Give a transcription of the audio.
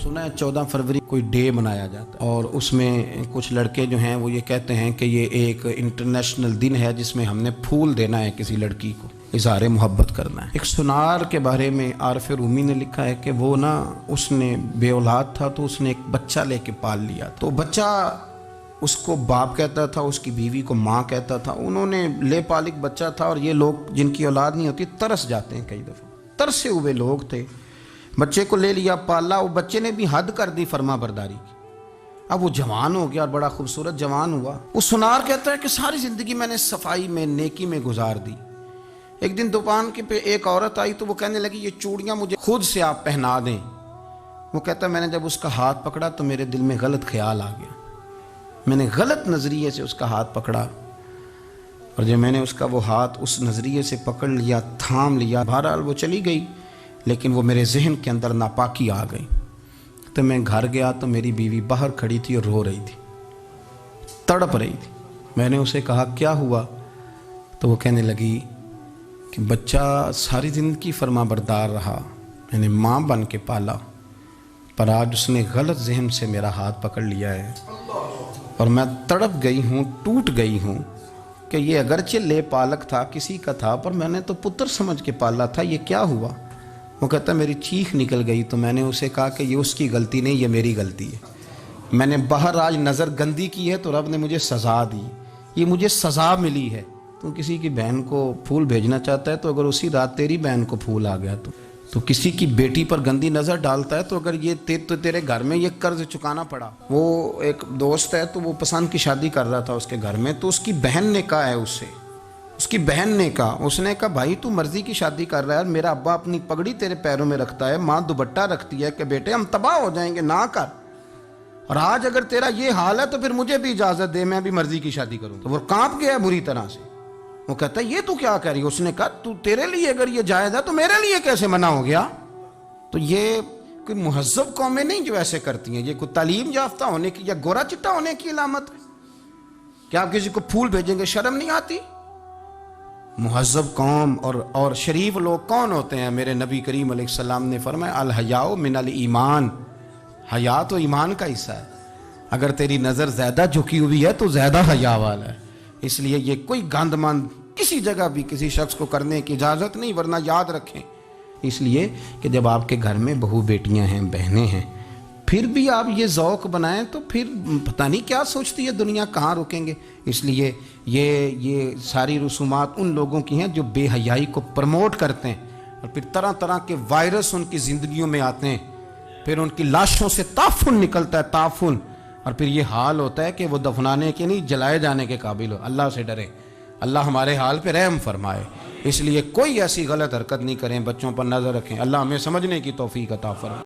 सुना है 14 फरवरी कोई डे मनाया जाता है और उसमें कुछ लड़के जो हैं वो ये कहते हैं कि ये एक इंटरनेशनल दिन है जिसमें हमने फूल देना है किसी लड़की को, इज़हार मोहब्बत करना है। एक सुनार के बारे में आरफ रूमी ने लिखा है कि वो ना उसने बे औलाद था तो उसने एक बच्चा लेके पाल लिया। तो बच्चा उसको बाप कहता था, उसकी बीवी को माँ कहता था। उन्होंने ले पालिक बच्चा था और ये लोग जिनकी औलाद नहीं होती तरस जाते हैं, कई दफ़ा तरसे हुए लोग थे। बच्चे को ले लिया, पाला, वो बच्चे ने भी हद कर दी फर्मा बरदारी की। अब वो जवान हो गया और बड़ा खूबसूरत जवान हुआ। वो सुनार कहता है कि सारी ज़िंदगी मैंने सफाई में, नेकी में गुजार दी। एक दिन दुकान के पे एक औरत आई तो वो कहने लगी ये चूड़ियाँ मुझे खुद से आप पहना दें। वो कहता है मैंने जब उसका हाथ पकड़ा तो मेरे दिल में गलत ख्याल आ गया, मैंने गलत नज़रिए से उसका हाथ पकड़ा और जब मैंने उसका वो हाथ उस नज़रिए से पकड़ लिया, थाम लिया, बहरहाल वो चली गई, लेकिन वो मेरे जहन के अंदर नापाकी आ गई। तो मैं घर गया तो मेरी बीवी बाहर खड़ी थी और रो रही थी, तड़प रही थी। मैंने उसे कहा क्या हुआ? तो वो कहने लगी कि बच्चा सारी ज़िंदगी फर्मा बरदार रहा, मैंने माँ बन के पाला, पर आज उसने गलत जहन से मेरा हाथ पकड़ लिया है और मैं तड़प गई हूँ, टूट गई हूँ कि ये अगरचे ले पालक था, किसी का था, पर मैंने तो पुत्र समझ के पाला था, ये क्या हुआ? वो कहता मेरी चीख निकल गई। तो मैंने उसे कहा कि ये उसकी गलती नहीं, ये मेरी गलती है। मैंने बाहर आज नज़र गंदी की है तो रब ने मुझे सज़ा दी, ये मुझे सज़ा मिली है। तू किसी की बहन को फूल भेजना चाहता है तो अगर उसी रात तेरी बहन को फूल आ गया तो किसी की बेटी पर गंदी नज़र डालता है तो अगर ये तेरे घर में ये कर्ज चुकाना पड़ा। वो एक दोस्त है तो वो पसंद की शादी कर रहा था उसके घर में, तो उसकी बहन ने कहा है उससे, उसकी बहन ने कहा, उसने कहा भाई तू मर्जी की शादी कर रहा है, मेरा अब्बा अपनी पगड़ी तेरे पैरों में रखता है, माँ दुपट्टा रखती है कि बेटे हम तबाह हो जाएंगे, ना कर। और आज अगर तेरा ये हाल है तो फिर मुझे भी इजाज़त दे, मैं भी मर्जी की शादी करूँ। तो वो कांप गया बुरी तरह से। वो कहता है ये तू क्या कह रही है? उसने कहा तू तेरे लिए अगर ये जायज़ है तो मेरे लिए कैसे मना हो गया? तो ये कोई मुहज़्ज़ब कौमें नहीं जो ऐसे करती हैं, ये कोई तालीम याफ्ता होने की या गोरा चिट्टा होने की अलामत है? क्या आप किसी को फूल भेजेंगे? शर्म नहीं आती? मुहज़्ज़ब कौम और शरीफ लोग कौन होते हैं? मेरे नबी करीम अलैहिस्सलाम ने फरमाया अल हयाउ मिनल ईमान, हया तो ईमान का हिस्सा है। अगर तेरी नज़र ज़्यादा झुकी हुई है तो ज़्यादा हया वाला है। इसलिए ये कोई गंदमंद किसी जगह भी किसी शख्स को करने की इजाज़त नहीं, वरना याद रखें इसलिए कि जब आपके घर में बहू बेटियां हैं, बहनें हैं, फिर भी आप ये ज़ौक़ बनाएं तो फिर पता नहीं क्या सोचती है दुनिया, कहाँ रुकेंगे। इसलिए ये सारी रसूमात उन लोगों की हैं जो बेहयाई को प्रमोट करते हैं और फिर तरह तरह के वायरस उनकी ज़िंदगियों में आते हैं, फिर उनकी लाशों से ताफुन निकलता है, ताफुन, और फिर ये हाल होता है कि वो दफनाने के नहीं जलाए जाने के काबिल हो। अल्लाह से डरें, अल्लाह हमारे हाल पे रहम फरमाए। इसलिए कोई ऐसी गलत हरकत नहीं करें, बच्चों पर नज़र रखें। अल्लाह हमें समझने की तौफीक अता फरमाए।